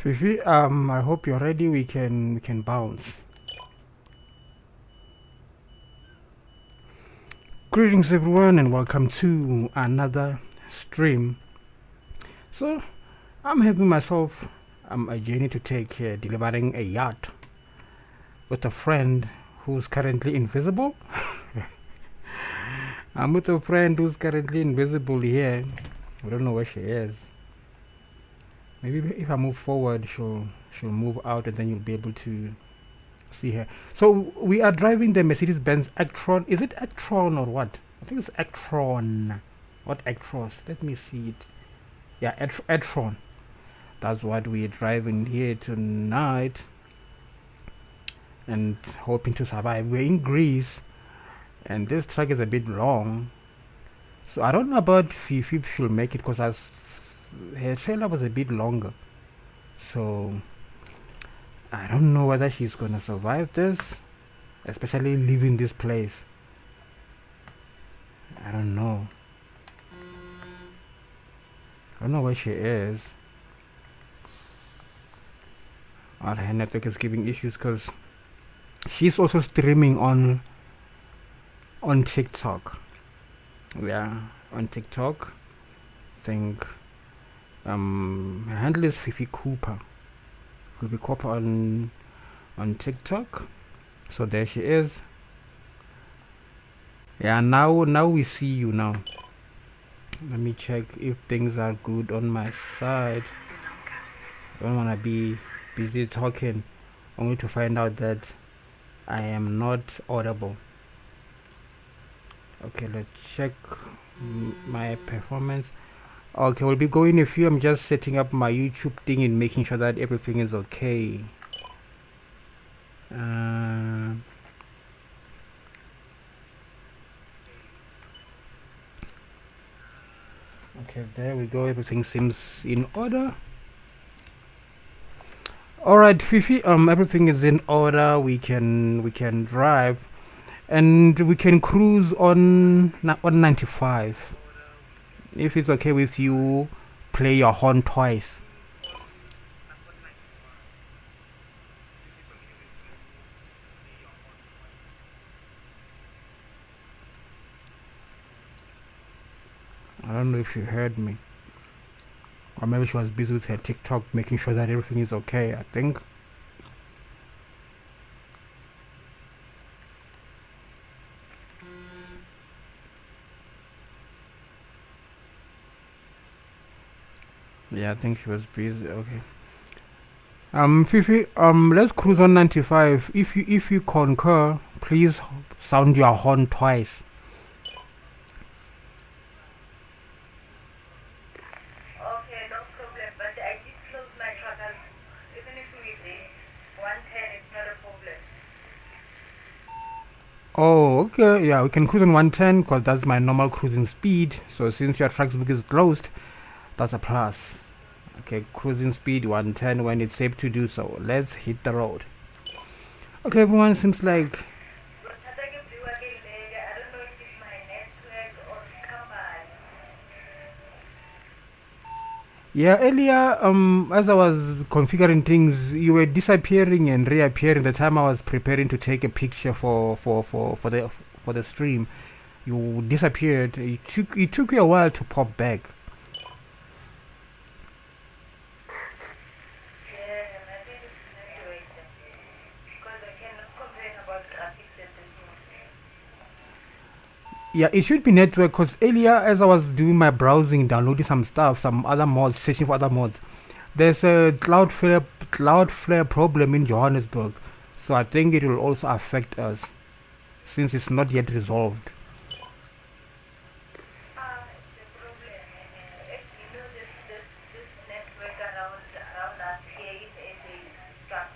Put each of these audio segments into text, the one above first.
Fifi, I hope you're ready. We can bounce. Greetings, everyone, and welcome to another stream. So, I'm having myself a journey to take here, delivering a yacht with a friend who's currently invisible. I'm with a friend who's currently invisible here. I don't know where she is. Maybe if I move forward, she'll move out, and then you'll be able to see her. So we are driving the Mercedes-Benz Actron. Is it Actron or what? I think it's Actron. What Actros? Let me see it. Yeah, Actron. That's what we're driving here tonight, and hoping to survive. We're in Greece, and this track is a bit long. So I don't know about Fifi if she'll make it, because her trailer was a bit longer. So I don't know whether she's gonna survive this, especially leaving this place. I don't know. I don't know where she is. Her network is giving issues because she's also streaming on TikTok. Yeah, on TikTok. I think her handle is Fifi Cooper. Fifi Cooper on TikTok. So there she is. Yeah, now we see you now. Let me check if things are good on my side. I don't wanna be busy talking only to find out that I am not audible. Okay, let's check my performance. Okay, we'll be going a few. I'm just setting up my YouTube thing and making sure that everything is okay. Okay, there we go. Everything seems in order. Alright, Fifi, everything is in order. We can drive, and we can cruise on 95. If it's okay with you, play your horn twice. I don't know if she heard me, or maybe she was busy with her TikTok making sure that everything is okay, I think. Yeah, I think she was busy. Okay. Fifi, let's cruise on 95. If you concur, please sound your horn twice. Okay, no problem. But I did close my tracker. Even if we say 110, it's not a problem. Oh, okay. Yeah, we can cruise on 110 because that's my normal cruising speed. So since your track's book is closed, that's a plus. Okay, cruising speed 110 when it's safe to do so. Let's hit the road. Okay, everyone, seems like But I don't know if it's my network or company. yeah, earlier as I was configuring things, you were disappearing and reappearing. The time I was preparing to take a picture for the stream, you disappeared. It took you a while to pop back. Yeah, I think it's network. Because I cannot complain about traffic at the moment. Yeah, it should be network, because earlier as I was doing my browsing, downloading some stuff, some other mods, searching for other mods, there's a Cloudflare problem in Johannesburg. So I think it will also affect us since it's not yet resolved. It's a problem. You know, this network around us here in SA is stuck.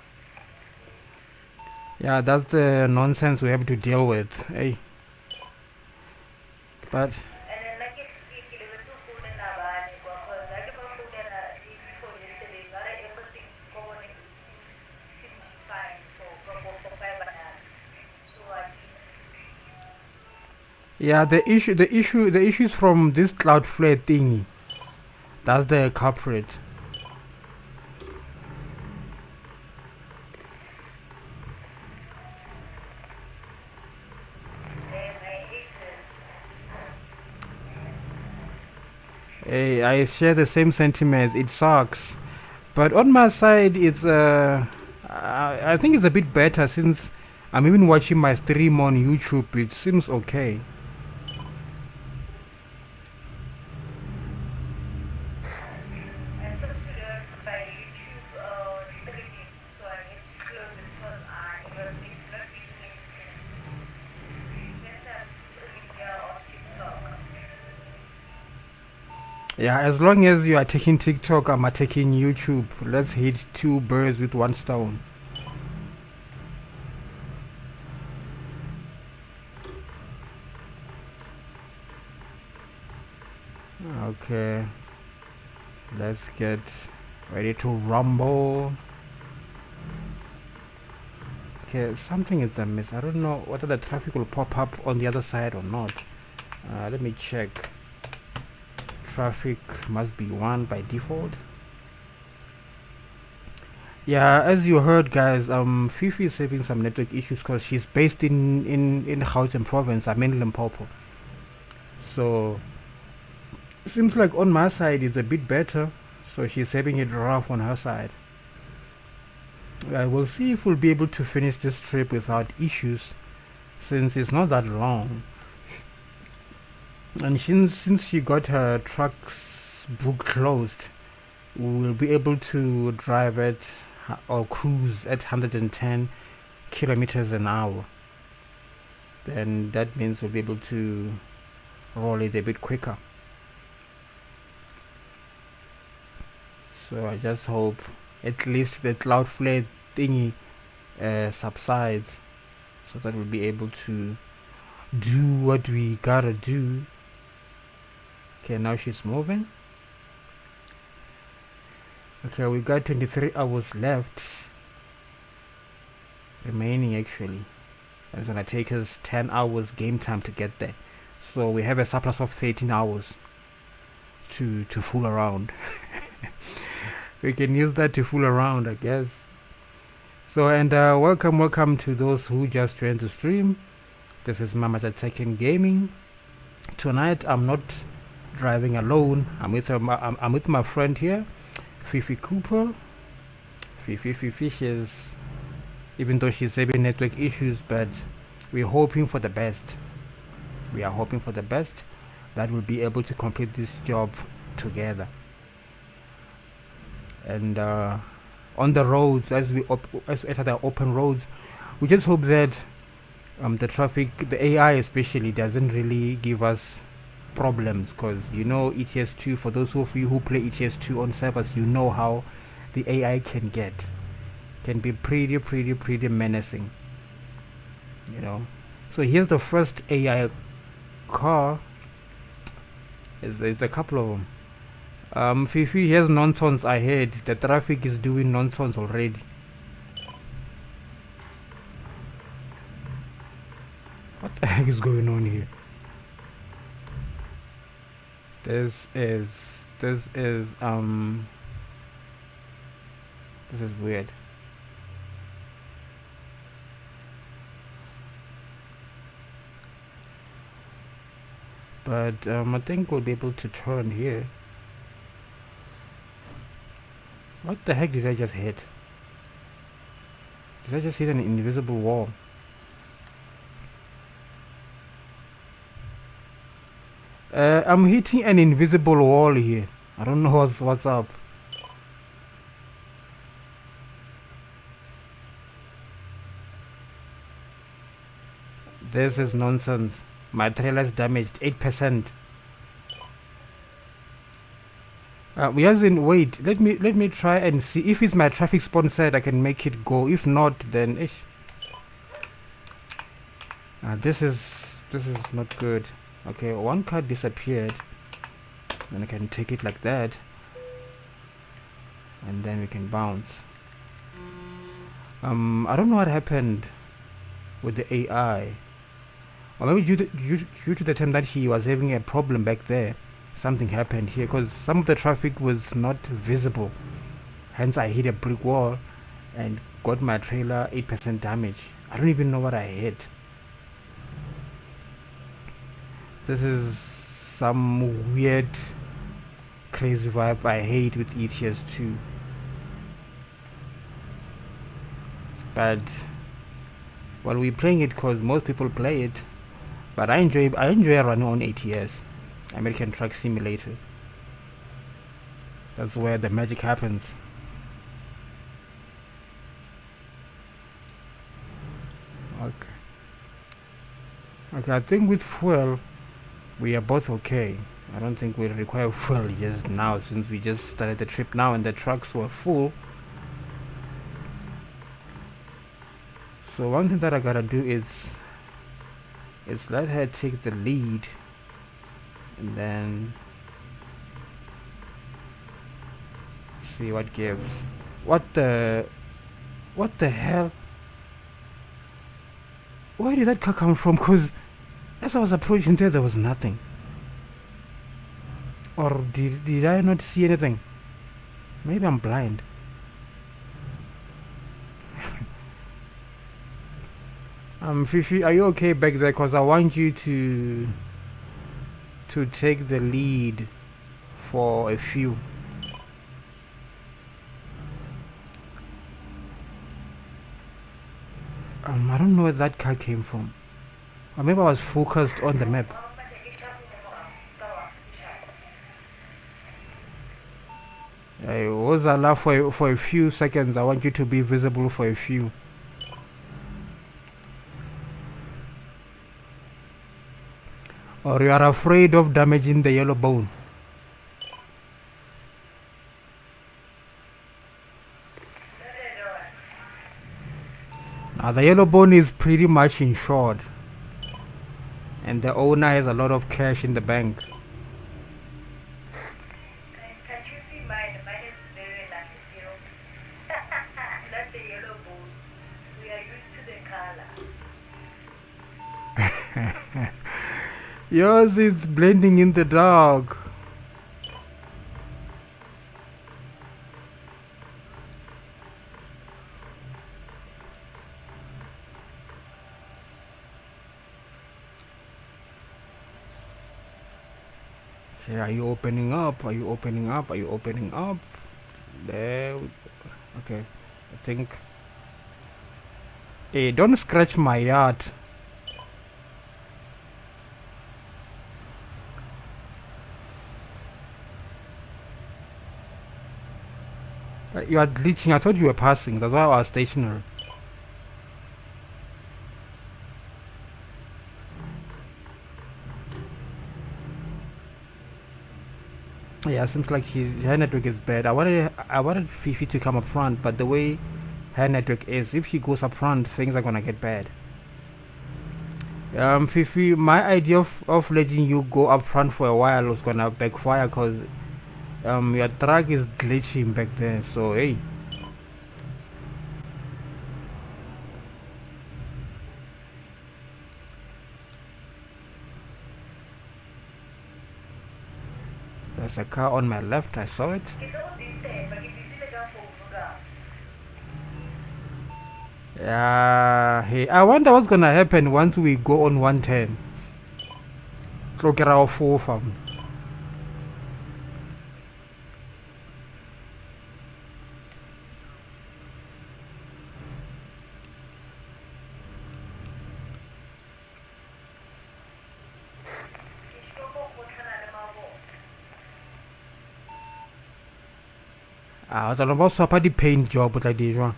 Yeah, that's the nonsense we have to deal with. Hey. But And then like if you live in food and because I give a food and before yesterday, not everything going seems fine for 5 bananas. So I yeah, the issue is from this Cloudflare thingy. That's the culprit. Hey, I share the same sentiments. It sucks, but on my side, I think it's a bit better since I'm even watching my stream on YouTube. It seems okay. I took to learn by YouTube streaming, so I need to close it because it was not making any sense. Better streaming here on TikTok. Yeah, as long as you are taking TikTok, I'm taking YouTube. Let's hit two birds with one stone. Okay, let's get ready to rumble. Okay, something is amiss. I don't know whether the traffic will pop up on the other side or not. Let me check. Traffic must be 1 by default. Yeah, as you heard, guys, Fifi is having some network issues because she's based in Gauteng province. I'm in Limpopo. So seems like on my side it's a bit better. So she's having it rough on her side. We'll see if we'll be able to finish this trip without issues, since it's not that long. And since she got her truck's book closed, we will be able to drive at or cruise at 110 kilometers an hour. Then that means we'll be able to roll it a bit quicker. So I just hope at least the cloud flare thingy subsides, so that we'll be able to do what we gotta do. Okay, now she's moving. Okay, we got 23 hours left remaining actually. It's gonna take us 10 hours game time to get there. So we have a surplus of 13 hours to fool around. We can use that to fool around, I guess. So, and welcome to those who just joined the stream. This is Mamaja Tekken Gaming. Tonight I'm not driving alone. I'm with my friend here, Fifi Cooper. Fifi is, even though she's having network issues, but we're hoping for the best. We are hoping for the best that we'll be able to complete this job together. And on the roads, as we enter the open roads, we just hope that the traffic, the AI especially, doesn't really give us problems, because you know ETS2, for those of you who play ETS2 on servers, you know how the AI can be pretty menacing, you know. So here's the first AI car. It's a couple of them. Fifi, here's nonsense. I heard the traffic is doing nonsense already. What the heck is going on here? This is weird. But I think we'll be able to turn here. What the heck did I just hit? Did I just hit an invisible wall? I'm hitting an invisible wall here. I don't know what's up. This is nonsense. My trailer's damaged 8%. Wait, let me try and see if it's my traffic sponsored. I can make it go. If not, then ish. This is not good. Okay, one card disappeared, and I can take it like that, and then we can bounce. I don't know what happened with the AI, or maybe due to the time that he was having a problem back there. Something happened here, because some of the traffic was not visible, hence I hit a brick wall and got my trailer 8% damage. I don't even know what I hit. This is some weird crazy vibe I hate with ETS2. But well, we're playing it because most people play it. But I enjoy running on ATS, American Truck Simulator. That's where the magic happens. Okay. Okay, I think with fuel we are both okay. I don't think we'll require fuel just now since we just started the trip now and the trucks were full. So one thing that I gotta do is let her take the lead and then see what gives. What the hell? Where did that car come from? Because as I was approaching there was nothing. Or did I not see anything? Maybe I'm blind. Fifi, are you okay back there? Because I want you to take the lead for a few. I don't know where that car came from. Or maybe I was focused on the map. I was allowed for a few seconds. I want you to be visible for a few. Or you are afraid of damaging the yellow bone. Now the yellow bone is pretty much insured. And the owner has a lot of cash in the bank. Can you see mine? Mine is very lucky, you know. Not the yellow bone. We are used to the color. Yours is blending in the dark. Okay, are you opening up? Are you opening up? Are you opening up? There. Okay, I think. Hey, don't scratch my yard. You are glitching. I thought you were passing. That's why I was stationary. Yeah, seems like her network is bad. I wanted Fifi to come up front, but the way her network is, if she goes up front, things are gonna get bad. Fifi, my idea of letting you go up front for a while was gonna backfire because your truck is glitching back there. So hey. There's a car on my left. I saw it. Yeah. Hey, I wonder what's gonna happen once we go on 110. Look at our full farm. I was about to the paint job, but I did wrong.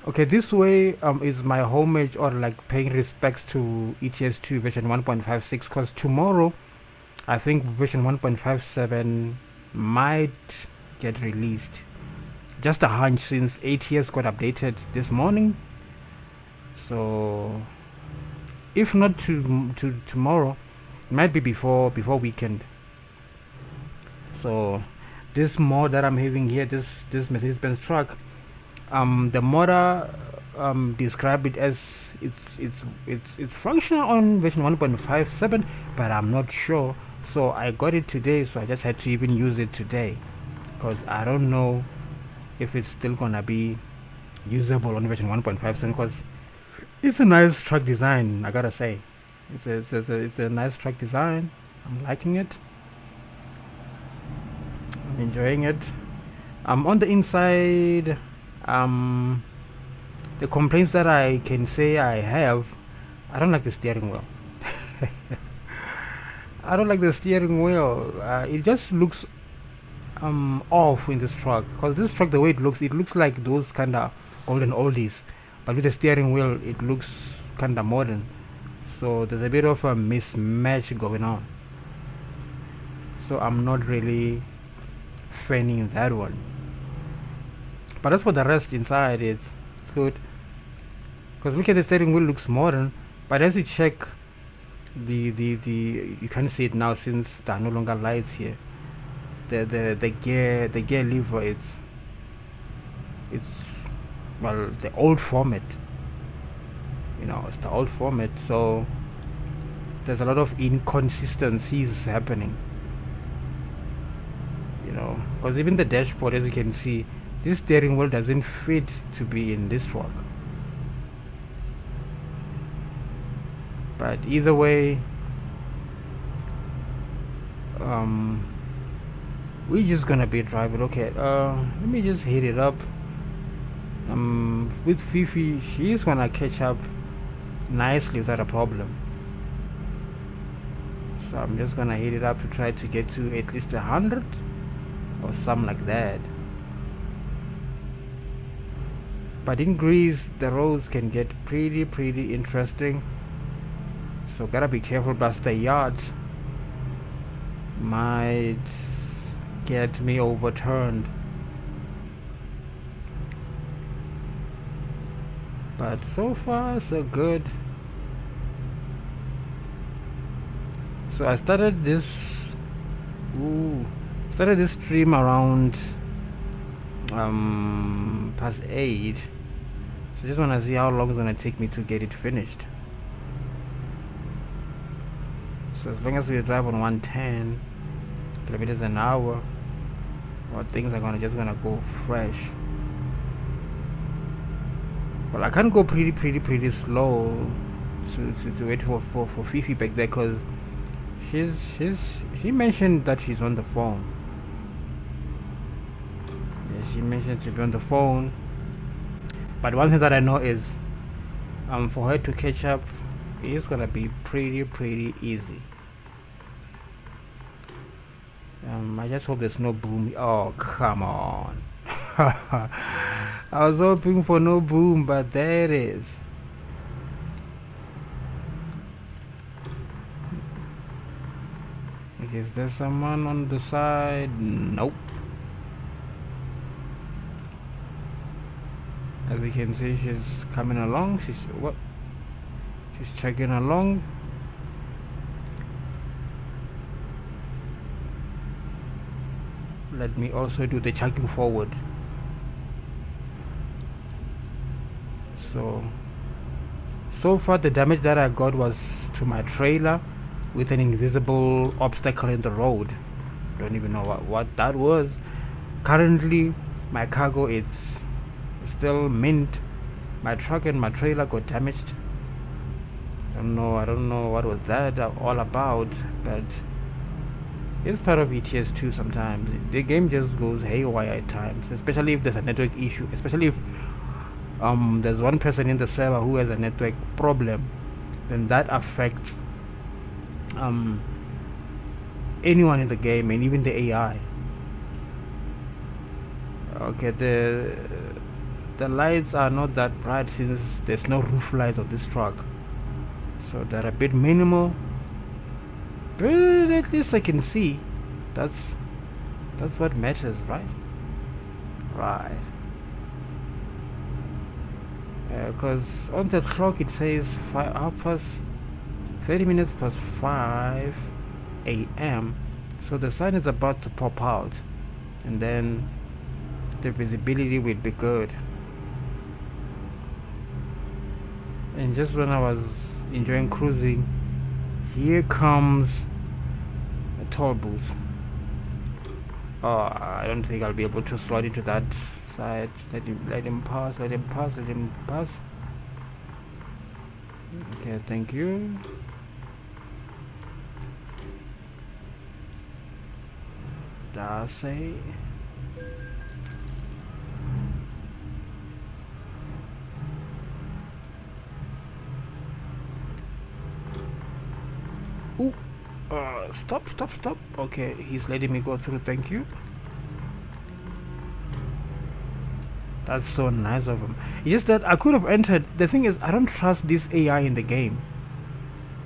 Okay, this way is my homage or like paying respects to ETS2 version 1.56 because tomorrow I think version 1.57 might get released. Just a hunch since ATS got updated this morning. So if not to tomorrow, it might be before weekend. So this mod that I'm having here, this Mercedes-Benz truck, the modder describe it as it's functional on version 1.57, but I'm not sure. So I got it today, so I just had to even use it today because I don't know if it's still gonna be usable on version 1.57 because it's a nice truck design. I gotta say, it's a nice truck design. I'm liking it. I'm enjoying it. On the inside, um, the complaints that I can say I have, I don't like the steering wheel. I don't like the steering wheel. It just looks off in this truck, because this truck, the way it looks like those kind of golden oldies, but with the steering wheel it looks kind of modern, so there's a bit of a mismatch going on, so I'm not really fanning that one. But as for the rest inside, it's good, because look at the steering wheel, looks modern, but as you check the you can't see it now since there are no longer lights here. The gear lever, it's well, the old format, it's the old format, so there's a lot of inconsistencies happening, because even the dashboard, as you can see, this steering wheel doesn't fit to be in this truck. But either way, we're just gonna be driving. Okay, let me just hit it up. With Fifi, she's gonna catch up nicely without a problem. So I'm just gonna hit it up to try to get to at least 100 or something like that. But in Greece, the roads can get pretty interesting, so gotta be careful. Plus the yacht might get me overturned. But so far so good. So I started this stream around past 8. So just wanna see how long it's gonna take me to get it finished. So as long as we drive on 110 kilometers an hour, well, things are just gonna go fresh. Well, I can't go pretty slow to wait for Fifi back there, because she mentioned that she's on the phone. Yeah, she mentioned to be on the phone. But one thing that I know is, for her to catch up, it's gonna be pretty easy. I just hope there's no boom. Oh, come on. I was hoping for no boom, but there it is. Okay, is there someone on the side? Nope. As you can see, she's coming along. She's checking along. Let me also do the chugging forward. So far the damage that I got was to my trailer with an invisible obstacle in the road. Don't even know what that was. Currently my cargo is still mint. My truck and my trailer got damaged. I don't know what was that all about, but it's part of ETS2 sometimes. The game just goes haywire at times, especially if there's a network issue, especially if there's one person in the server who has a network problem, then that affects anyone in the game, and even the AI. Okay, the lights are not that bright since there's no roof lights on this truck, so they're a bit minimal, but at least I can see. That's what matters, right? Because on the clock it says 30 minutes past 5 a.m. so the sun is about to pop out, and then the visibility will be good. And just when I was enjoying cruising, here comes a toll booth. Oh, I don't think I'll be able to slide into that side. Let him pass. Okay, thank you. does say. Ooh, stop. Okay, he's letting me go through. Thank you. That's so nice of him. It's just that I could have entered. The thing is, I don't trust this AI in the game.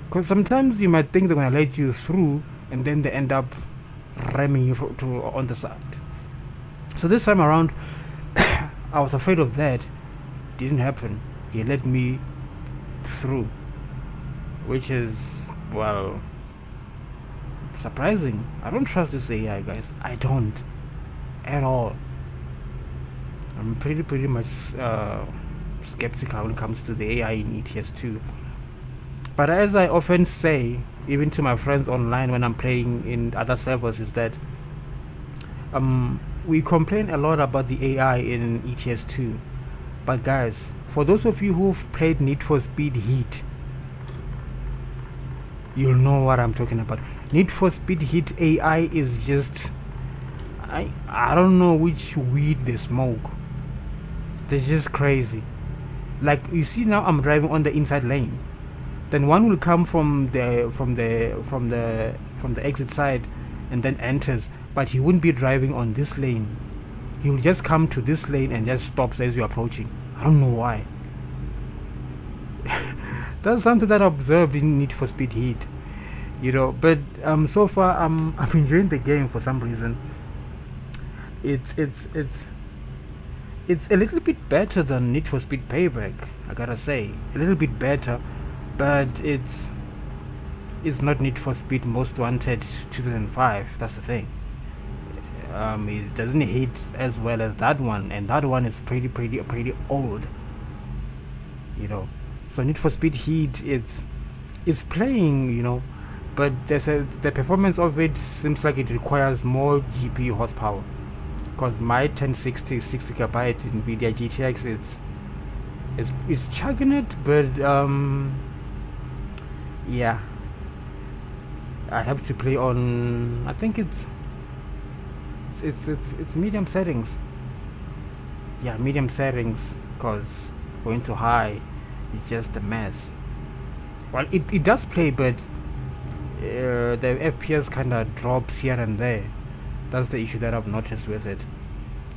Because sometimes you might think they're going to let you through, and then they end up ramming you on the side. So this time around, I was afraid of that. Didn't happen. He let me through, which is, well, surprising. I don't trust this AI, guys. I don't at all. I'm pretty much skeptical when it comes to the AI in ETS2. But as I often say, even to my friends online when I'm playing in other servers, is that we complain a lot about the AI in ETS2. But guys, for those of you who've played Need for Speed Heat, you'll know what I'm talking about. Need for Speed Heat AI is just, I don't know which weed they smoke. It's just crazy. Like, you see, now I'm driving on the inside lane. Then one will come from the exit side and then enters, but he wouldn't be driving on this lane. He will just come to this lane and just stops as you're approaching. I don't know why. That's something that I observed in Need for Speed Heat, you know. But so far I'm enjoying the game for some reason. It's a little bit better than Need for Speed Payback, I gotta say. A little bit better, but it's not Need for Speed Most Wanted 2005. That's the thing. It doesn't hit as well as that one, and that one is pretty old, you know. So Need for Speed Heat, it's playing, you know, but the performance of it seems like it requires more GPU horsepower. Because my 1060 60GB NVIDIA GTX, it's chugging it, but yeah, I have to play on, I think it's medium settings. Yeah, medium settings, because going to high is just a mess. Well, it does play, but the FPS kind of drops here and there. That's the issue that I've noticed with it.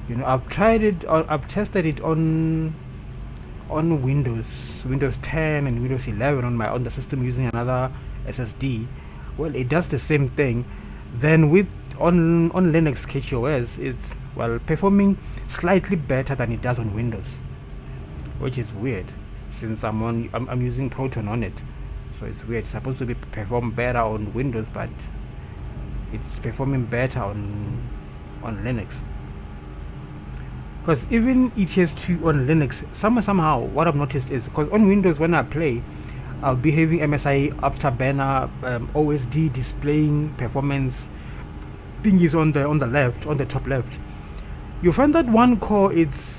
You know, I've tried it, I've tested it on Windows 10 and Windows 11 on the system using another SSD. Well, it does the same thing. Then on Linux KTOS, it's, well, performing slightly better than it does on Windows, which is weird since I'm using Proton on it. So it's weird. It's supposed to perform better on Windows, but it's performing better on Linux. Because even ETS2 on Linux, somehow what I've noticed is, because on Windows when I play, I'll be having MSI Afterburner OSD displaying performance thingies on the left, on the top left. You find that one core is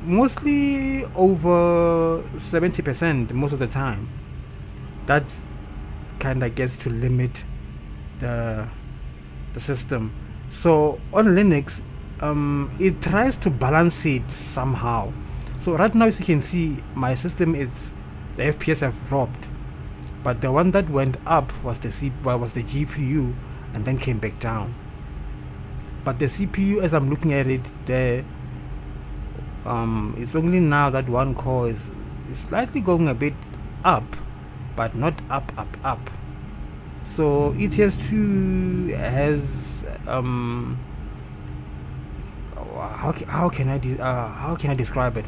mostly over 70% most of the time. That kind of gets to limit the system. So on Linux, it tries to balance it somehow. So right now, as you can see, my system the FPS have dropped, but the one that went up was the GPU, and then came back down. But the CPU, as I'm looking at it, it's only now that one core is slightly going a bit up, but not up. So ETS2 has how can I describe it?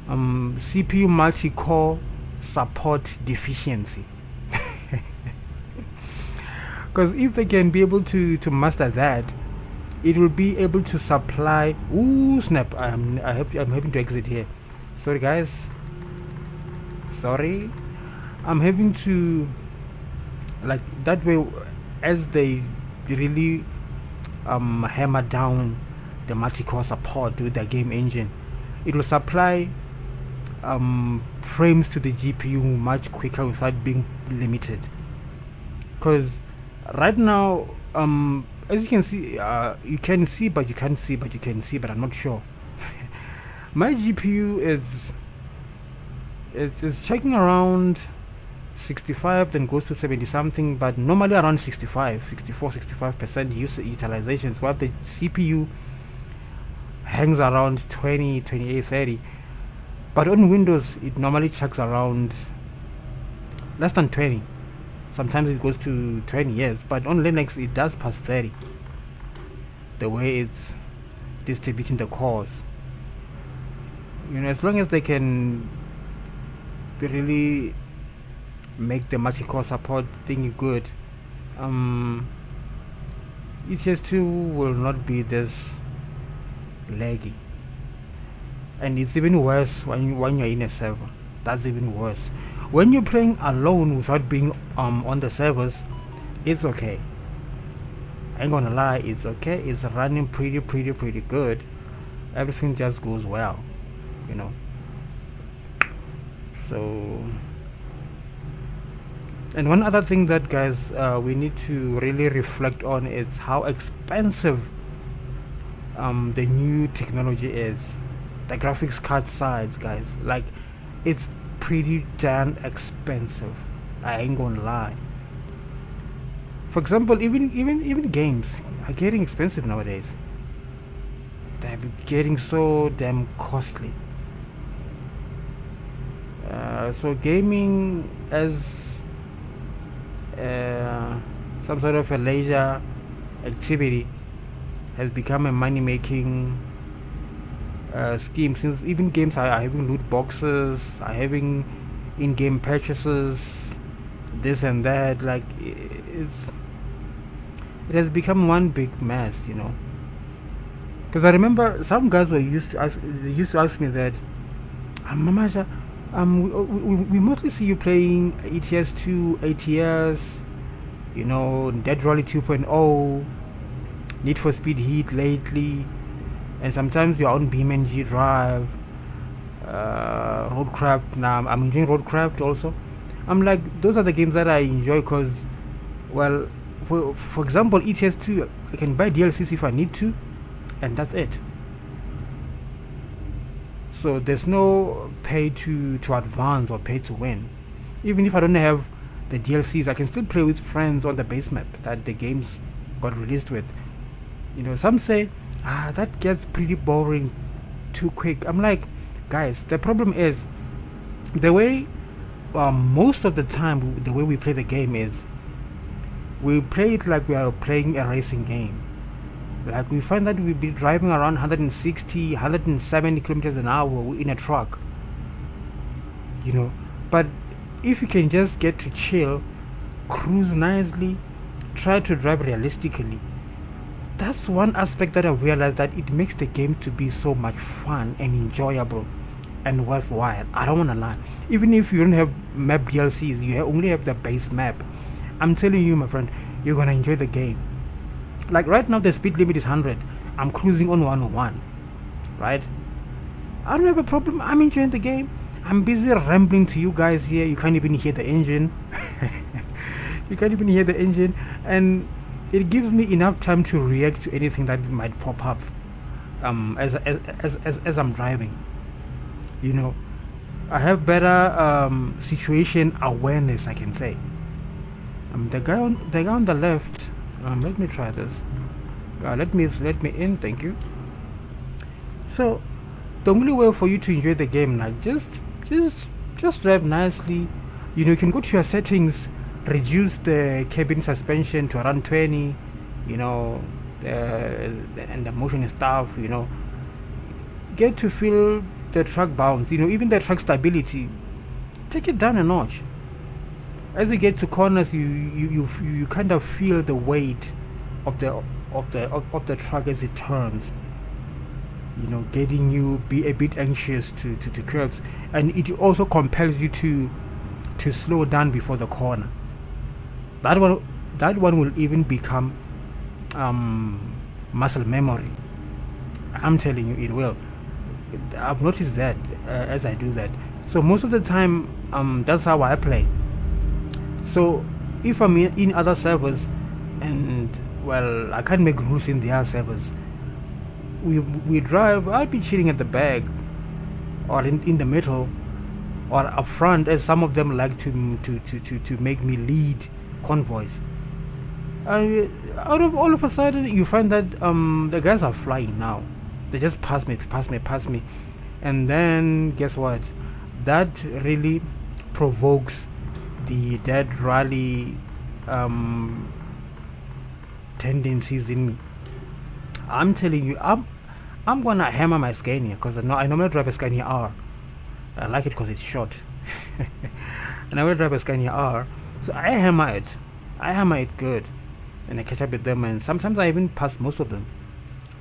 CPU multi-core support deficiency. Because if they can be able to master that, it will be able to supply. Ooh, snap! I'm having to exit here. Sorry, guys. Sorry, I'm having to, like, that way, as they really hammer down the multi-core support with their game engine, it will supply frames to the GPU much quicker without being limited. Because right now, as you can see, you can see, but you can't see, but you can see, but I'm not sure. My GPU is checking around 65, then goes to 70 something, but normally around 65% utilizations, while the CPU hangs around 20, 28, 30. But on Windows, it normally checks around less than 20. Sometimes it goes to 20 years, but on Linux, it does pass 30. The way it's distributing the cores. You know, as long as they can really make the multi-core support thing good, ETS2 will not be this laggy. And it's even worse when you're in a server. That's even worse. When you're playing alone without being on the servers, it's okay. I ain't gonna lie, it's okay. It's running pretty good. Everything just goes well, you know. So, and one other thing that, guys, we need to really reflect on is how expensive the new technology is. The graphics card size, guys, like, it's pretty damn expensive. I ain't gonna lie. For example, even games are getting expensive nowadays. They're getting so damn costly. So gaming as some sort of a leisure activity has become a money-making scheme, since even games are having loot boxes, are having in-game purchases, this and that. Like, it has become one big mess, you know. Because I remember some guys used to ask me that, Mamasha, we mostly see you playing ETS2, ATS, you know, Dead Rally 2.0, Need for Speed Heat lately, and sometimes you're on BeamNG Drive, Roadcraft. Now I'm enjoying Roadcraft also. I'm like, those are the games that I enjoy because, well, for example, ETS2, I can buy DLCs if I need to, and that's it. So there's no pay to advance or pay to win. Even if I don't have the DLCs, I can still play with friends on the base map that the games got released with. You know, some say, that gets pretty boring too quick. I'm like, guys, the problem is the way most of the time the way we play the game is we play it like we are playing a racing game. Like, we find that we'll be driving around 160, 170 kilometers an hour in a truck, you know. But if you can just get to chill, cruise nicely, try to drive realistically, that's one aspect that I realized, that it makes the game to be so much fun and enjoyable and worthwhile. I don't want to lie. Even if you don't have map DLCs, you only have the base map, I'm telling you, my friend, you're gonna enjoy the game. Like, right now the speed limit is 100. I'm cruising on 101, right? I don't have a problem. I'm enjoying the game. I'm busy rambling to you guys here. You can't even hear the engine. You can't even hear the engine, and it gives me enough time to react to anything that might pop up as I'm driving. You know, I have better situation awareness, I can say. The guy on the left. Let me try this. Let me in. Thank you. So, the only way for you to enjoy the game, like, just drive nicely. You know, you can go to your settings, reduce the cabin suspension to around 20. You know, and the motion and stuff. You know, get to feel the truck bounce. You know, even the truck stability. Take it down a notch. As you get to corners, you kind of feel the weight of the truck as it turns. You know, getting you be a bit anxious to curves, and it also compels you to slow down before the corner. That one will even become muscle memory. I'm telling you, it will. I've noticed that as I do that. So most of the time, that's how I play. So if I'm in other servers and well, I can't make rules in their servers. We drive. I'll be chilling at the back, or in the middle, or up front, as some of them like to make me lead convoys. Out of all of a sudden, you find that the guys are flying now. They just pass me, and then guess what? That really provokes the dead rally tendencies in me. I'm telling you, I'm gonna hammer my Scania because I normally drive a Scania R. I like it because it's short, and I will drive a Scania R. So I hammer it good, and I catch up with them, and sometimes I even pass most of them.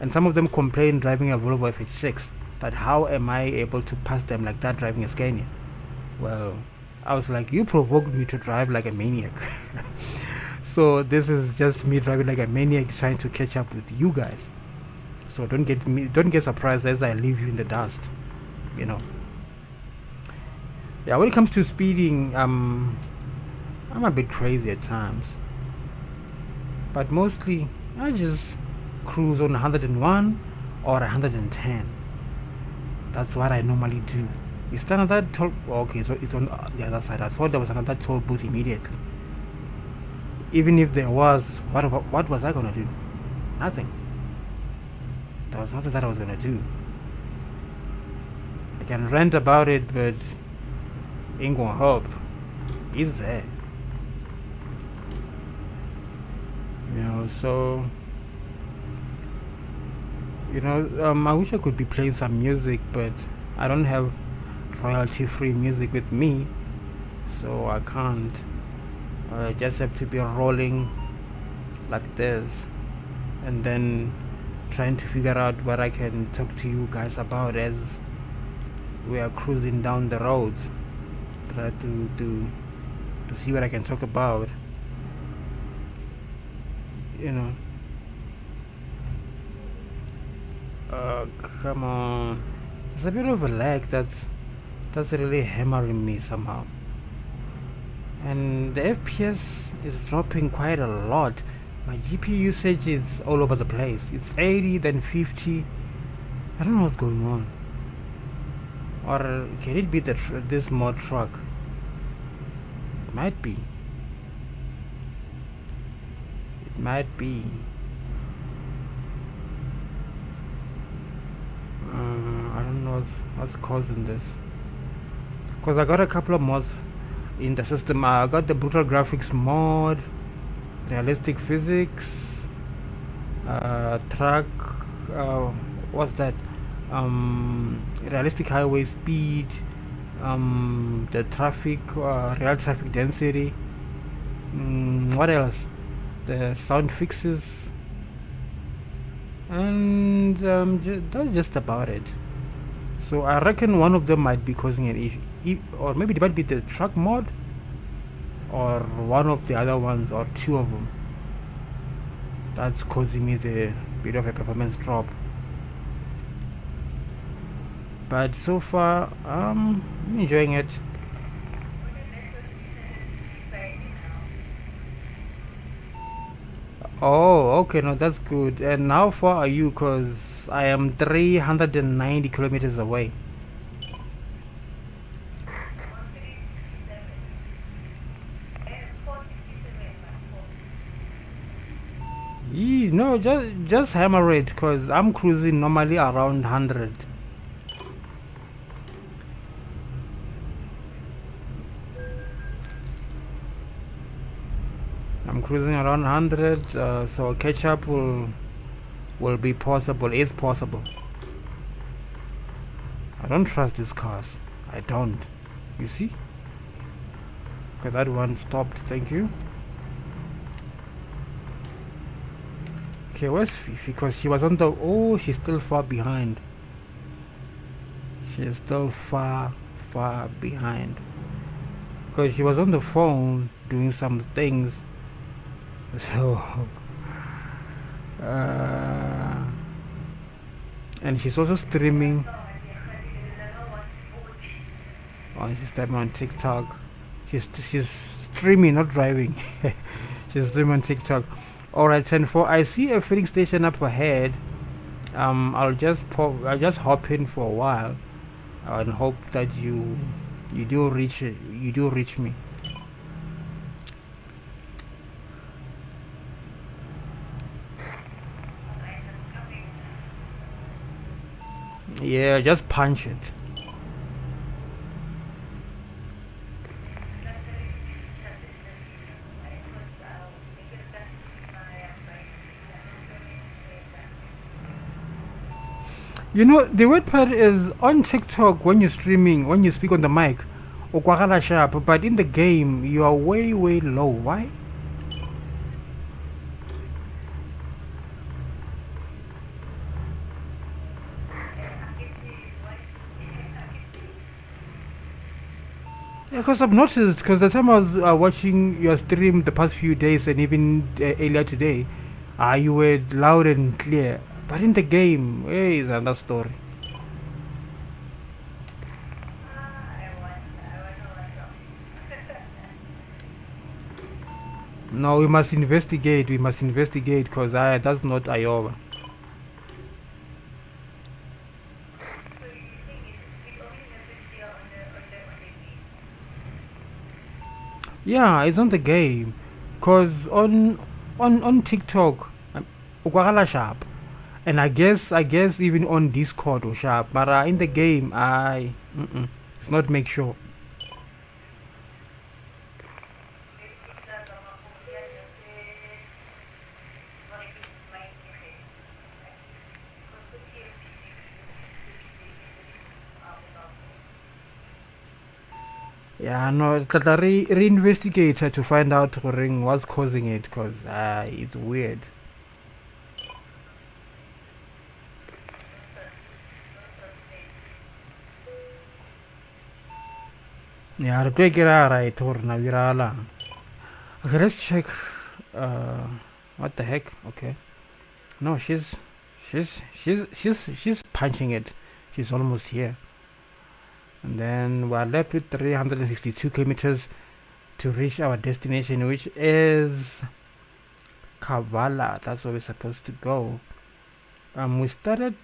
And some of them complain driving a Volvo FH6 that how am I able to pass them like that driving a Scania? Well, I was like, you provoked me to drive like a maniac. So this is just me driving like a maniac trying to catch up with you guys. So don't get surprised as I leave you in the dust, you know. Yeah, when it comes to speeding, I'm a bit crazy at times, but mostly I just cruise on 101 or 110. That's what I normally do. Is there another toll? Okay, so it's on the other side. I thought there was another toll booth immediately. Even if there was, what was I gonna do? Nothing. There was nothing that I was gonna do. I can rant about it, but ain't gonna help. It's there. You know, so I wish I could be playing some music, but I don't have royalty-free music with me, so I can't. I just have to be rolling like this, and then trying to figure out what I can talk to you guys about as we are cruising down the roads. Try to see what I can talk about. You know. Come on. There's a bit of a lag that's really hammering me somehow. And the FPS is dropping quite a lot. My GPU usage is all over the place. It's 80, then 50. I don't know what's going on. Or can it be this mod truck? It might be. It might be. I don't know what's causing this. Because I got a couple of mods in the system. I got the brutal graphics mod, realistic physics, track, what's that? Realistic highway speed, the traffic, real traffic density. What else? The sound fixes, and that's just about it. So I reckon one of them might be causing an issue, or maybe it might be the truck mod, or one of the other ones, or two of them. That's causing me the bit of a performance drop. But so far, I'm enjoying it. Oh, okay, no, that's good. And how far are you? Because I am 390 kilometers away. No, just hammer it, because I'm cruising normally around 100. I'm cruising around 100, so catch up will be possible. It's possible. I don't trust these cars. I don't. You see? Okay, that one stopped. Thank you. Okay, where's Fifi? Because she was on the... Oh, she's still far behind. She's still far behind. Because she was on the phone doing some things. So... and she's also streaming. Oh, she's streaming on TikTok. She's streaming, not driving. She's streaming on TikTok. Alright, 10-4. I see a filling station up ahead. I'll just hop in for a while and hope that you do reach me. Alright, I'm coming. Yeah, just punch it. Luckily, that is the reason why, because I get that my right. I'm coming later. You know, the weird part is on TikTok when you're streaming, when you speak on the mic, ukwagala sharp, but in the game you are way low. Why? Because I've noticed, because the time I was watching your stream the past few days and even earlier today, you were loud and clear. But in the game, hey, is another story. I wonder what's wrong. No, we must investigate. We must investigate because that's not Iowa. So you think it only happens here on the game? Yeah, it's on the game. Cause on TikTok, ukwagala sharp, and I guess even on Discord or sharp, but in the game, it's not make sure. Yeah, no, tata reinvestigate to find out what's causing it, cause it's weird. Yeah, to take it right or navirala. Okay, let's check. What the heck? Okay, no, she's punching it. She's almost here, and then we're left with 362 kilometers to reach our destination, which is Kavala. That's where we're supposed to go. We started.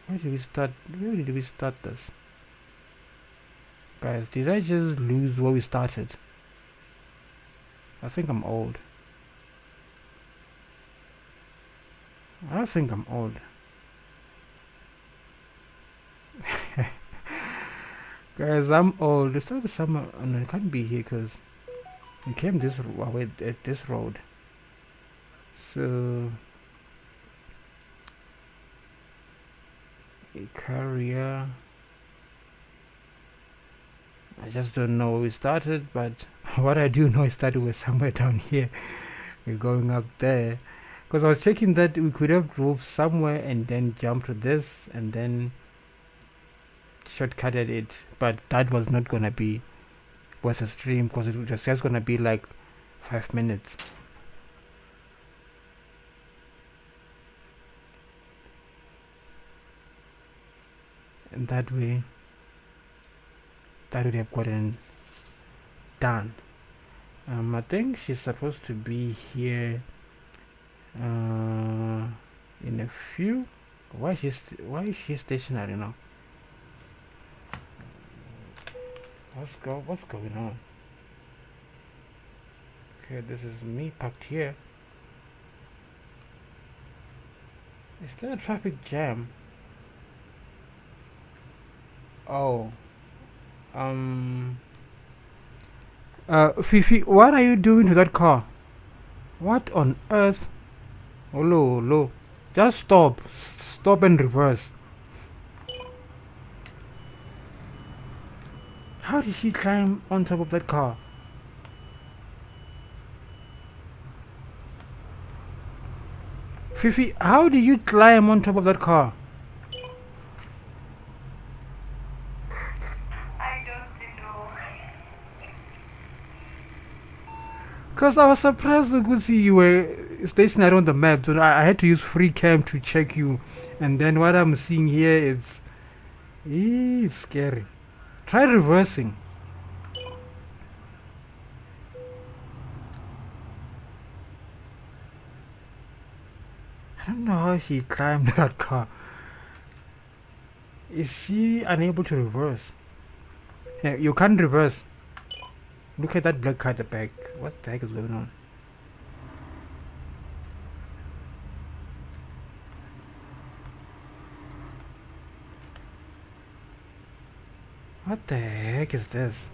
Where did we start? Where did we start this? Guys, did I just lose where we started? I think I'm old. I think I'm old. Guys, I'm old. It's not the summer. No, it can't be here because we came this way at this road. So a carrier. I just don't know where we started, but what I do know, I started with somewhere down here. We're going up there because I was checking that we could have drove somewhere and then jumped to this and then shortcutted it, but that was not gonna be worth a stream because it was just gonna be like 5 minutes. And that way that would have gotten done. I think she's supposed to be here in a few. Why is she stationary now? What's going on? Okay, this is me parked here. Is there a traffic jam? Oh. Fifi, what are you doing to that car? What on earth? Hello. Just stop. Stop and reverse. How did she climb on top of that car? Fifi, how did you climb on top of that car? I don't know. Because I was surprised to see you were stationary on the map, so I had to use free cam to check you. And then what I'm seeing here is it's scary. Try reversing. I don't know how she climbed that car. Is she unable to reverse? Yeah, you can't reverse. Look at that black car at the back. What the heck is going on? What the heck is this?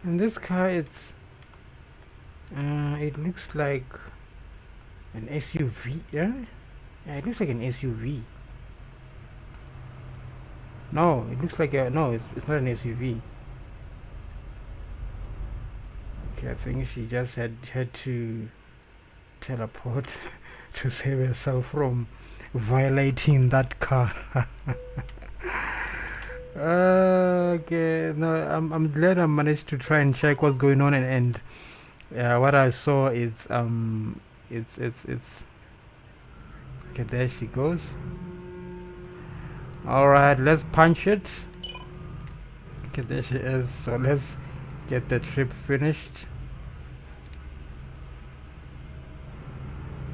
And this car, it looks like an SUV. Yeah, it looks like an SUV. No, it looks like a no. It's not an SUV. Okay, I think she just had to teleport to save herself from violating that car. Okay, no, I'm glad I managed to try and check what's going on, and what I saw is it's okay. There she goes. All right, let's punch it. Okay, there she is. So let's get the trip finished.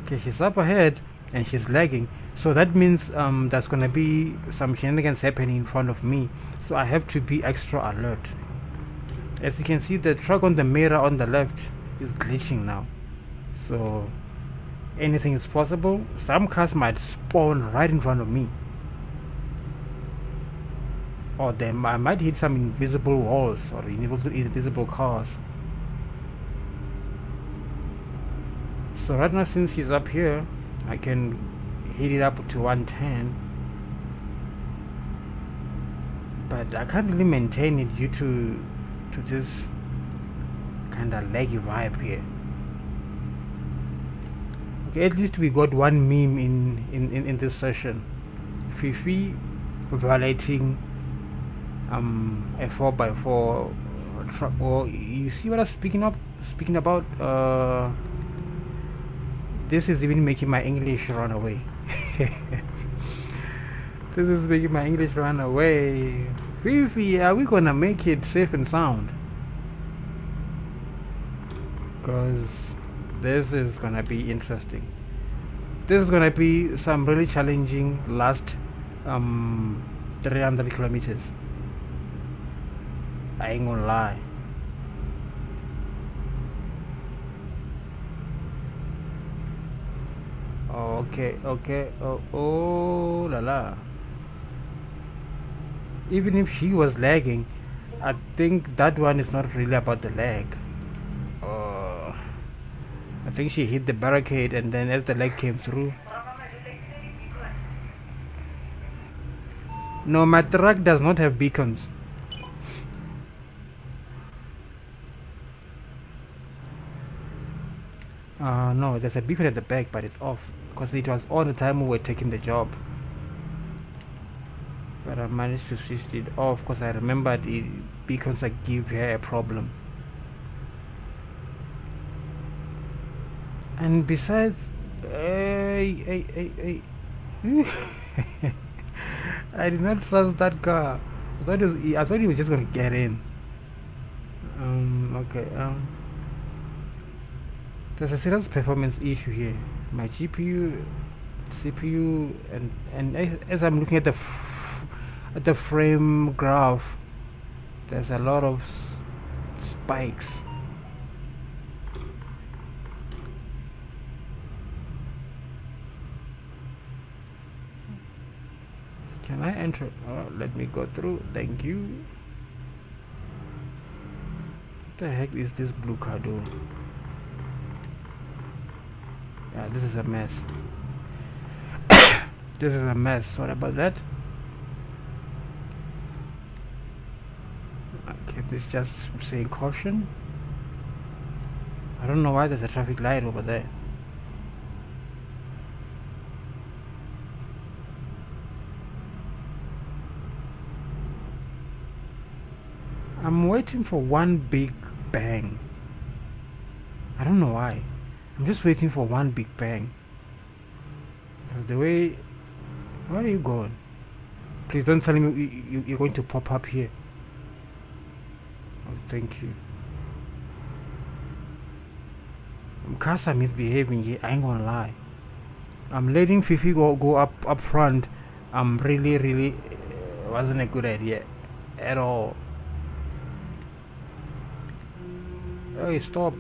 Okay, she's up ahead and she's lagging, so that means there's gonna be some shenanigans happening in front of me, so I have to be extra alert. As you can see, the truck on the mirror on the left is glitching now, so anything is possible. Some cars might spawn right in front of me, or I might hit some invisible walls or invisible cars. So right now, since she's up here, I can hit it up to 110, but I can't really maintain it due to this kind of laggy vibe here. Okay, at least we got one meme in this session. Fifi violating a 4x4 truck. Or you see what I'm speaking about? This is even making my English run away. This is making my English run away. Fifi, are we gonna make it safe and sound? Because this is gonna be interesting. This is gonna be some really challenging last 300 kilometers. I ain't gonna lie. Okay. Oh la la. Even if she was lagging, I think that one is not really about the lag. I think she hit the barricade, and then as the lag came through. No, my truck does not have beacons. No, there's a beacon at the back, but it's off because it was on the time we were taking the job. But I managed to switch it off because I remembered beacons that give her a problem. And besides, hey. I did not trust that car. I thought he was just gonna get in. Okay. There's a serious performance issue here. My GPU, CPU, and as I'm looking at the frame graph, there's a lot of spikes. Can I enter? Oh, let me go through. Thank you. What the heck is this blue car doing? Yeah, this is a mess. This is a mess. Sorry about that. Okay, this is just saying caution. I don't know why there's a traffic light over there. I'm waiting for one big bang. I don't know why. I'm just waiting for one big bang. The way... Where are you going? Please don't tell me you're going to pop up here. Oh, thank you. Cars are misbehaving here, I ain't gonna lie. I'm letting Fifi go up front. I'm really wasn't a good idea at all. Hey, stop.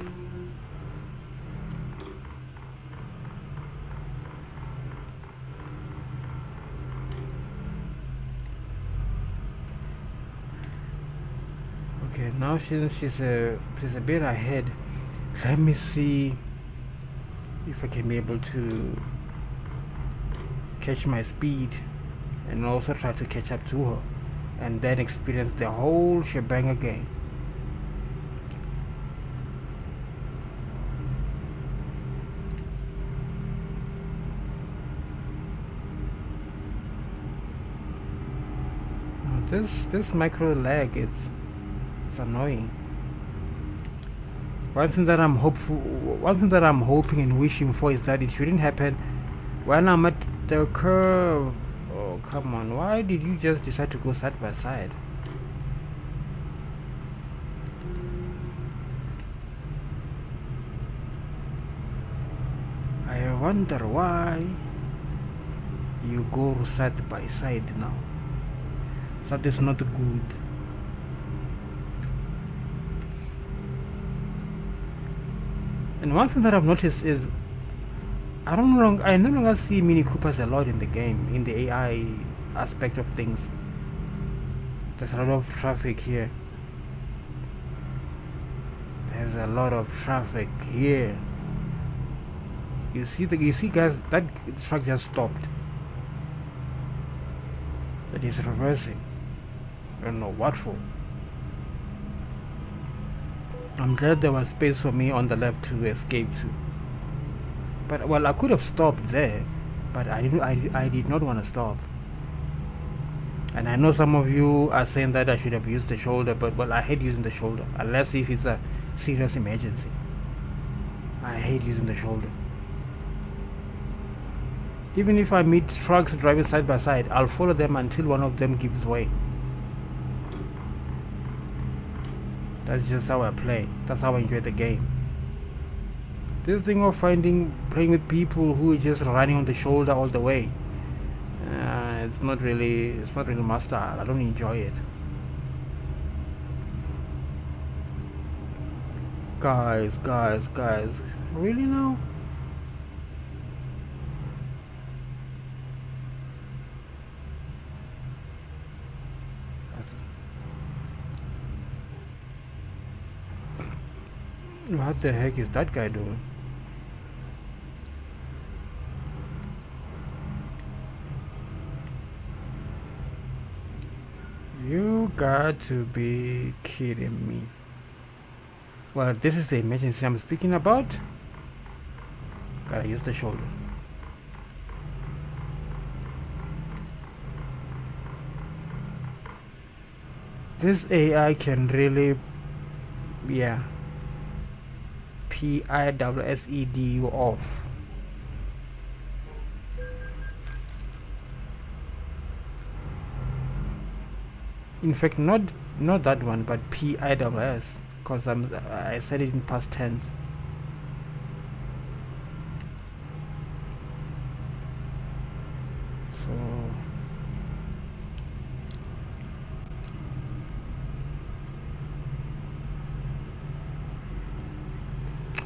Okay, now she's a bit ahead. Let me see if I can be able to catch my speed and also try to catch up to her and then experience the whole shebang again. This micro lag, it's annoying. One thing that I'm hoping and wishing for is that it shouldn't happen when I'm at the curve. Oh, come on, why did you just decide to go side by side? I wonder why you go side by side now. That is not good. And one thing that I've noticed is I no longer see Mini Coopers a lot in the game, in the AI aspect of things. There's a lot of traffic here. There's a lot of traffic here. You see guys, that truck just stopped. That is reversing. I don't know what for. I'm glad there was space for me on the left to escape to. But well, I could have stopped there, but I did not want to stop. And I know some of you are saying that I should have used the shoulder, but well, I hate using the shoulder unless if it's a serious emergency. I hate using the shoulder. Even if I meet trucks driving side by side, I'll follow them until one of them gives way. That's just how I play. That's how I enjoy the game. This thing of playing with people who are just running on the shoulder all the way, it's not really my style. I don't enjoy it. Guys, really now? What the heck is that guy doing? You got to be kidding me. Well, this is the emergency I'm speaking about. Gotta use the shoulder. This AI can really, yeah, PIWSEDU off. In fact, not that one, but PIWS, because I said it in past tense.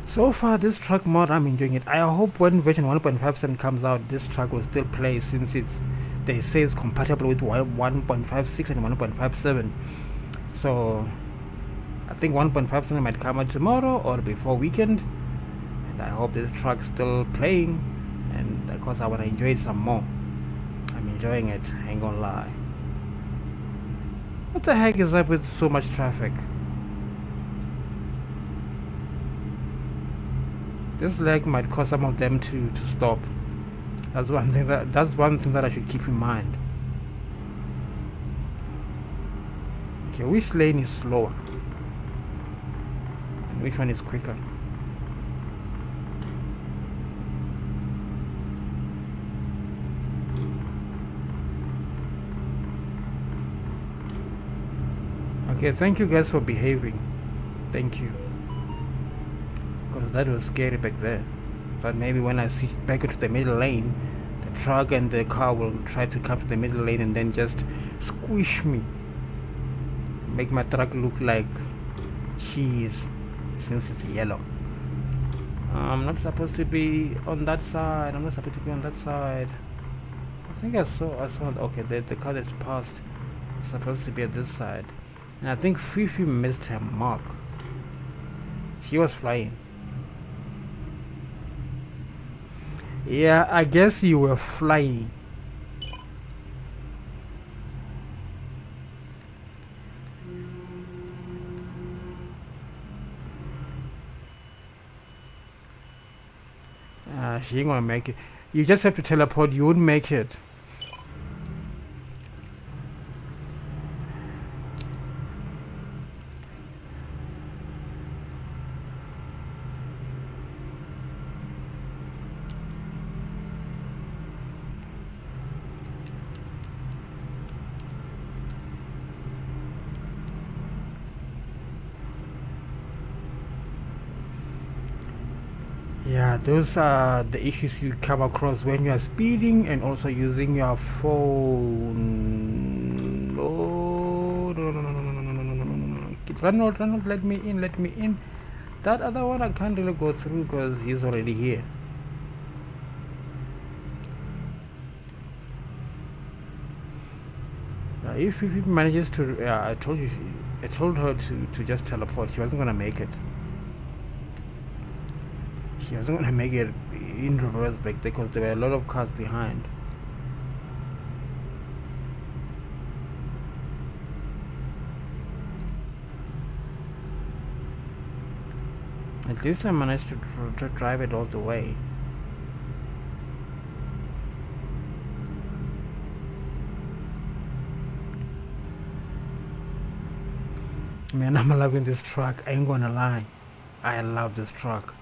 So far, this truck mod, I'm enjoying it. I hope when version 1.5 comes out, this truck will still play, since they say it's compatible with 1.56 and 1.57. So I think 1.57 might come out tomorrow or before weekend, and I hope this truck's still playing, and because I want to enjoy it some more. I'm enjoying it, I ain't gonna lie. What the heck is up with so much traffic? This lag might cause some of them to stop. That's one thing that I should keep in mind. Okay, which lane is slower? And which one is quicker? Okay, thank you guys for behaving. Thank you. Because Because that was scary back there. But maybe when I switch back into the middle lane, the truck and the car will try to come to the middle lane and then just squish me. Make my truck look like cheese since it's yellow. I'm not supposed to be on that side. I'm not supposed to be on that side. I think I saw okay, the car that's passed is supposed to be at this side. And I think Fifi missed her mark. She was flying. Yeah, I guess you were flying. She ain't gonna make it. You just have to teleport. You won't make it. Yeah, those are the issues you come across when you are speeding and also using your phone. Oh, no, no, no, no, no, no, no, no, no, no, no. Run out, let me in, let me in. That other one I can't really go through because he's already here. If he manages to, I told her to just teleport. She wasn't gonna make it. She wasn't gonna make it in reverse back there because there were a lot of cars behind. At least I managed to drive it all the way. Man, I'm loving this truck. I ain't gonna lie. I love this truck.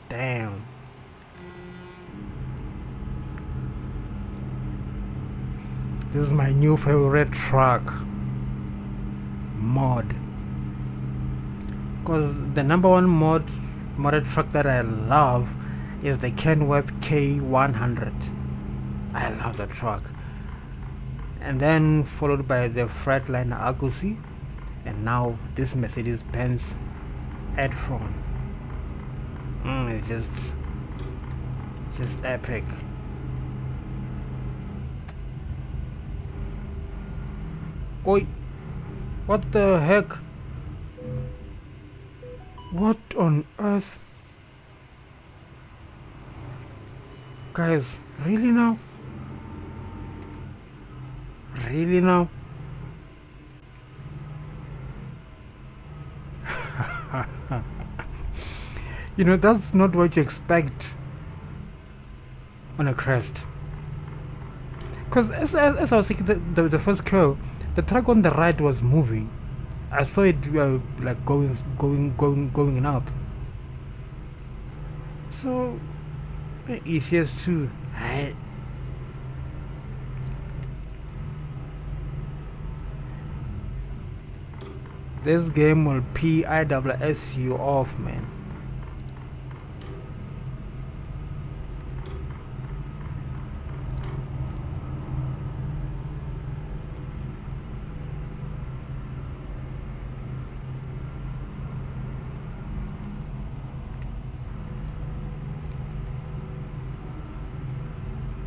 Damn. This is my new favorite truck mod. Because the number one modded truck that I love is the Kenworth K100. I love that truck. And then followed by the Freightliner Argosy. And now this Mercedes-Benz e-tron. It's just epic. Oi, what the heck? What on earth? Guys, really now? Really now? You know, that's not what you expect on a crest. Because as I was taking the first curve, the truck on the right was moving. I saw it like going up. So ETS2, this game will PIWS you off, man.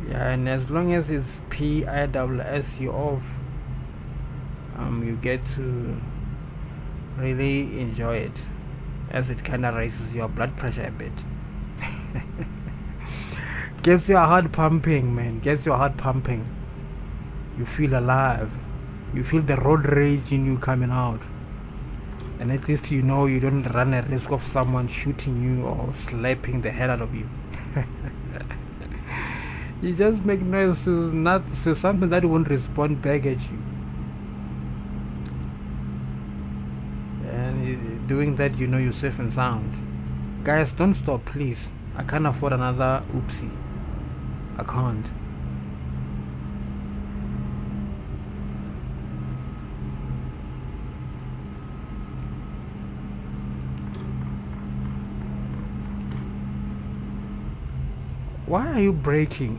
Yeah, and as long as it's PIWS you off, you get to really enjoy it, as it kind of raises your blood pressure a bit. Gets your heart pumping, man. Gets your heart pumping. You feel alive. You feel the road rage in you coming out. And at least you know you don't run a risk of someone shooting you or slapping the hell out of you. You just make noise to something that won't respond back at you. And doing that, you know you're safe and sound. Guys, don't stop, please. I can't afford another oopsie. I can't. Why are you braking?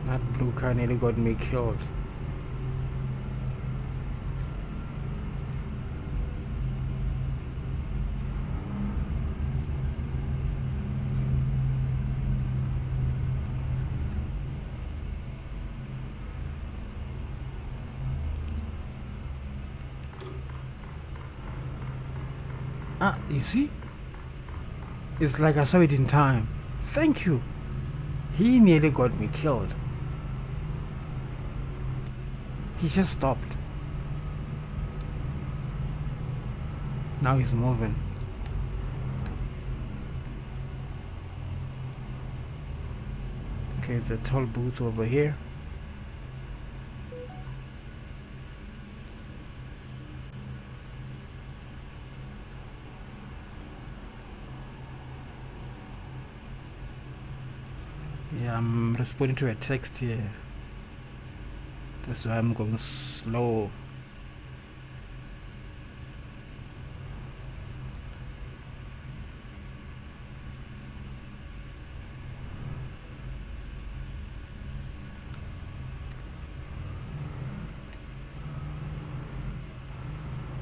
That blue car nearly got me killed. You see? It's like I saw it in time. Thank you. He nearly got me killed. He just stopped. Now he's moving. Okay, there's a toll booth over here. Yeah, I'm responding to a text here. That's why I'm going slow.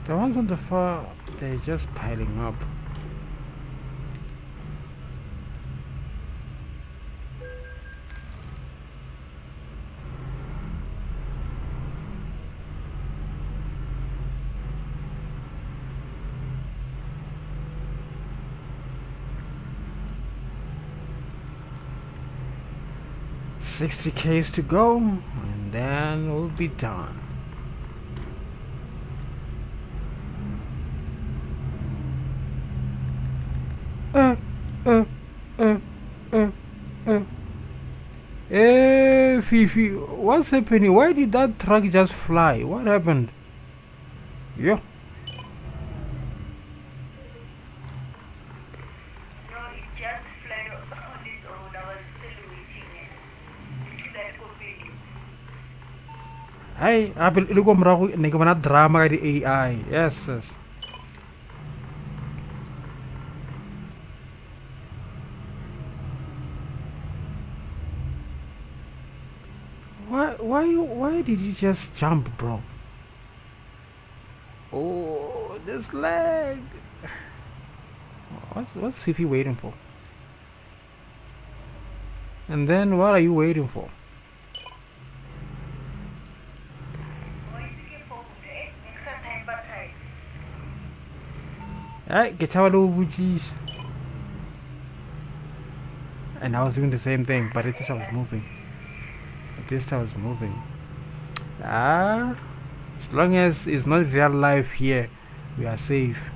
The ones on the far, they're just piling up. $60K to go, and then we'll be done. Hey, Fifi, what's happening? Why did that truck just fly? What happened? Yeah. No, it just flew on its own. I was still waiting it. That continue. Hey, I will look on drama the AI. Yes. Why did you just jump, bro? Oh, this lag. What's Fifi waiting for? And then what are you waiting for? Hey, get out of Bujis. And I was doing the same thing, but at least I was moving. As long as it's not real life here, we are safe.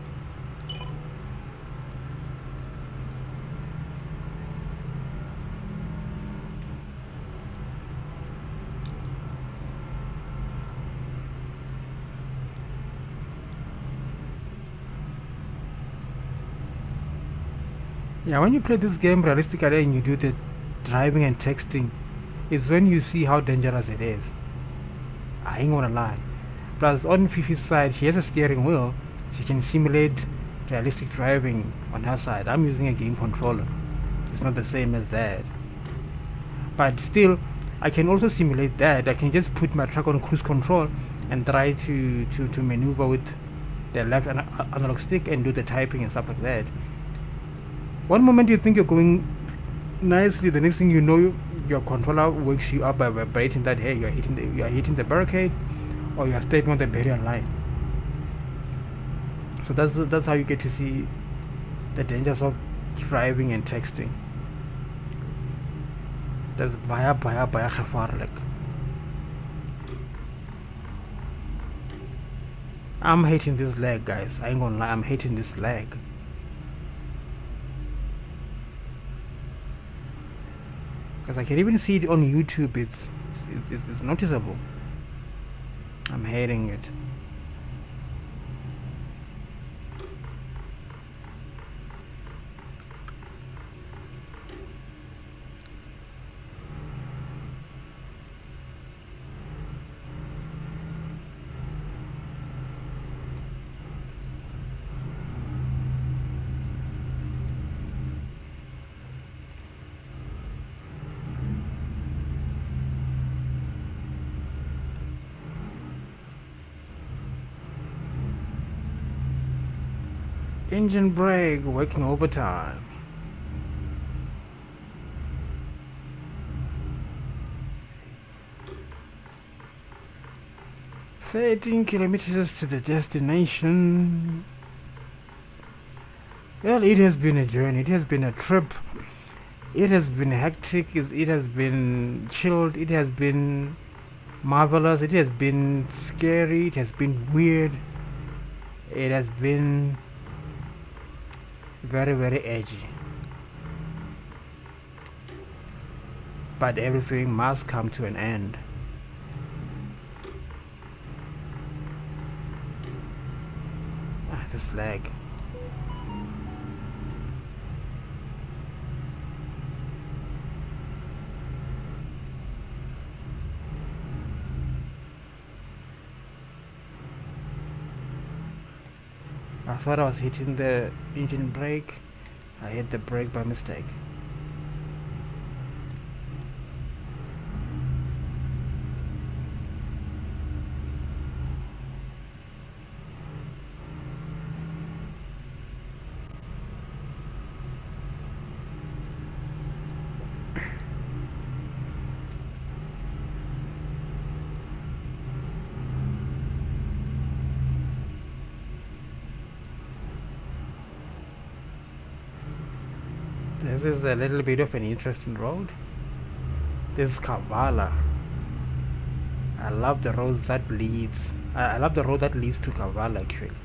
Yeah, when you play this game realistically and you do the driving and texting, it's when you see how dangerous it is. I ain't gonna lie. Plus, on Fifi's side, she has a steering wheel. She can simulate realistic driving on her side. I'm using a game controller. It's not the same as that. But still, I can also simulate that. I can just put my truck on cruise control and try to maneuver with the left analog stick and do the typing and stuff like that. One moment you think you're going nicely, the next thing you know, your controller wakes you up by vibrating that, hey, you are hitting the barricade, or you are stepping on the barrier line. So that's how you get to see the dangers of driving and texting. That's baya gevaarlijk. I'm hating this lag, guys. I ain't gonna lie, I'm hating this lag. Because I can even see it on YouTube. It's noticeable. I'm hating it. Engine brake working overtime. "13 kilometers to the destination." Well, it has been a journey. It has been a trip. It has been hectic. It has been chilled. It has been marvelous. It has been scary. It has been weird. It has been very, very edgy. But everything must come to an end. This lag. I thought I was hitting the engine brake. I hit the brake by mistake. This is a little bit of an interesting road. This is Kavala. I love the roads that leads. I love the road that leads to Kavala actually.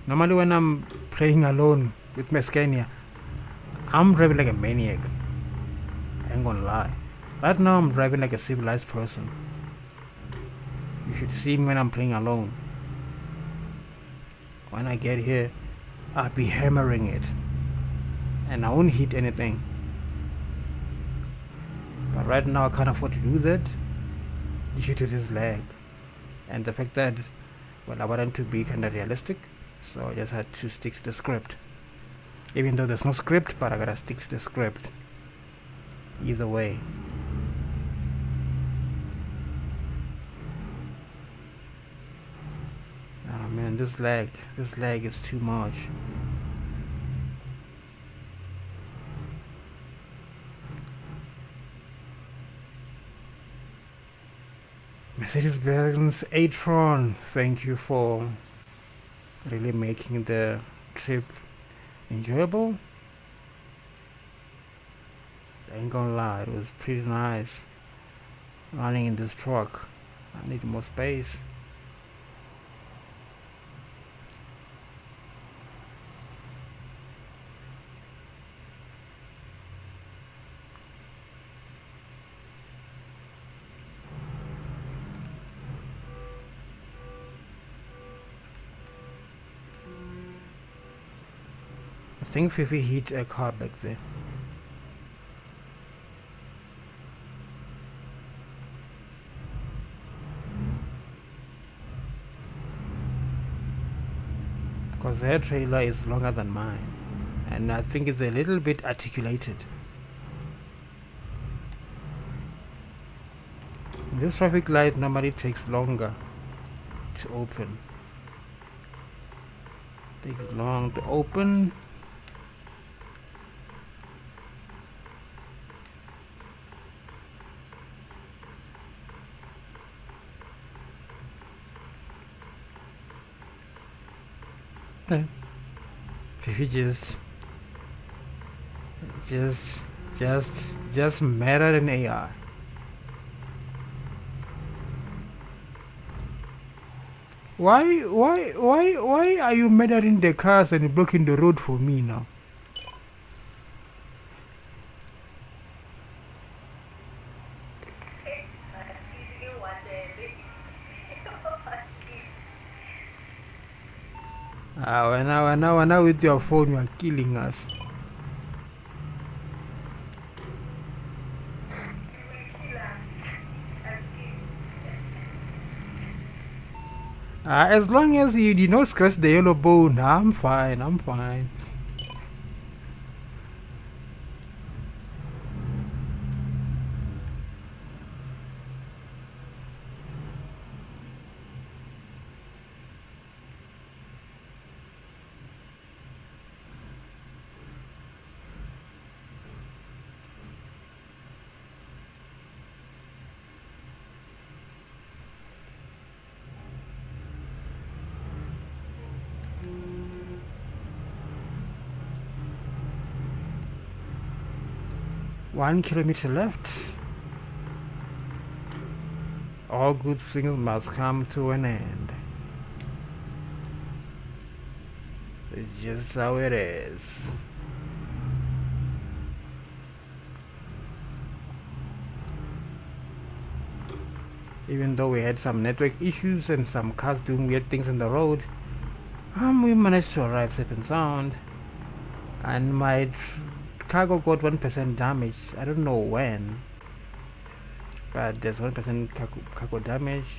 Normally when I'm playing alone with my Scania, I'm driving like a maniac. I ain't gonna lie. Right now I'm driving like a civilized person. You should see me when I'm playing alone. When I get here, I'll be hammering it. And I won't hit anything. But right now I can't afford to do that due to this lag. And the fact that, well, I wanted to be kind of realistic, so I just had to stick to the script. Even though there's no script, but I gotta stick to the script. Either way. Oh man, this lag is too much. Mercedes-Benz e-tron, thank you for really making the trip enjoyable. I ain't gonna lie, it was pretty nice running in this truck. I need more space. I think Fifi hit a car back there. Because their trailer is longer than mine. And I think it's a little bit articulated. This traffic light normally takes longer to open. Takes long to open. Fifi just madder than AI. Why are you murdering the cars and blocking the road for me now? Now with your phone you are killing us. As long as you did not scratch the yellow bone, I'm fine. 1 kilometer left. All good things must come to an end. It's just how it is. Even though we had some network issues and some cars doing weird things on the road, we managed to arrive safe and sound. And my cargo got 1% damage. I don't know when, but there's 1% cargo damage.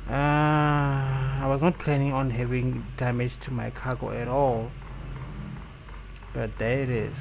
I was not planning on having damage to my cargo at all, but there it is.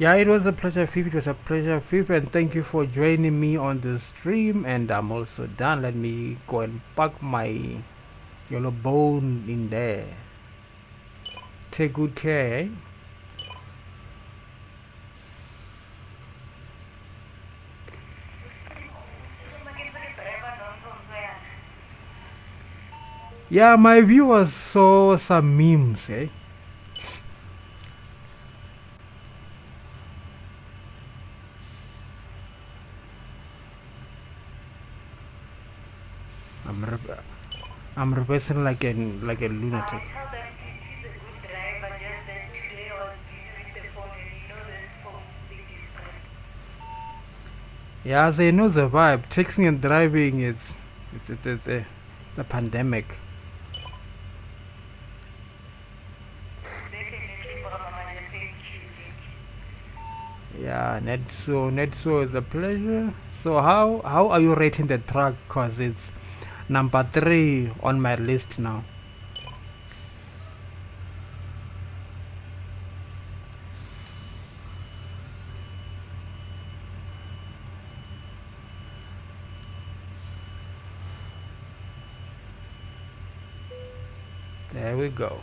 Yeah, it was a pleasure, Fifi. It was a pleasure, Fifi, and thank you for joining me on the stream. And I'm also done. Let me go and pack my yellow bone in there. Take good care, eh? Yeah, my viewers saw some memes, eh? I'm reversing like a lunatic. Yeah, they know the vibe. Texting and driving, it's a pandemic. Yeah, Netso is a pleasure. So how are you rating the track? Cause it's number 3 on my list now. There we go.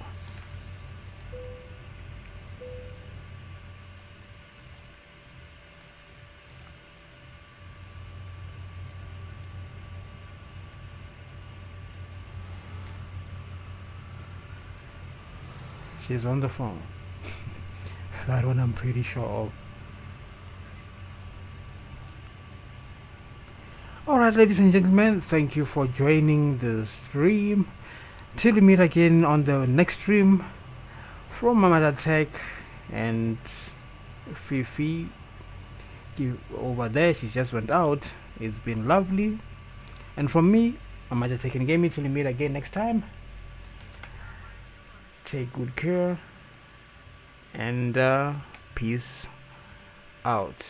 She's on the phone. That one I'm pretty sure of. Alright, ladies and gentlemen, thank you for joining the stream. Till we meet again on the next stream, from Mama Tech and Fifi over there, she just went out. It's been lovely. And from me, Mama Tech and Gaming, till we meet again next time. Take good care and peace out.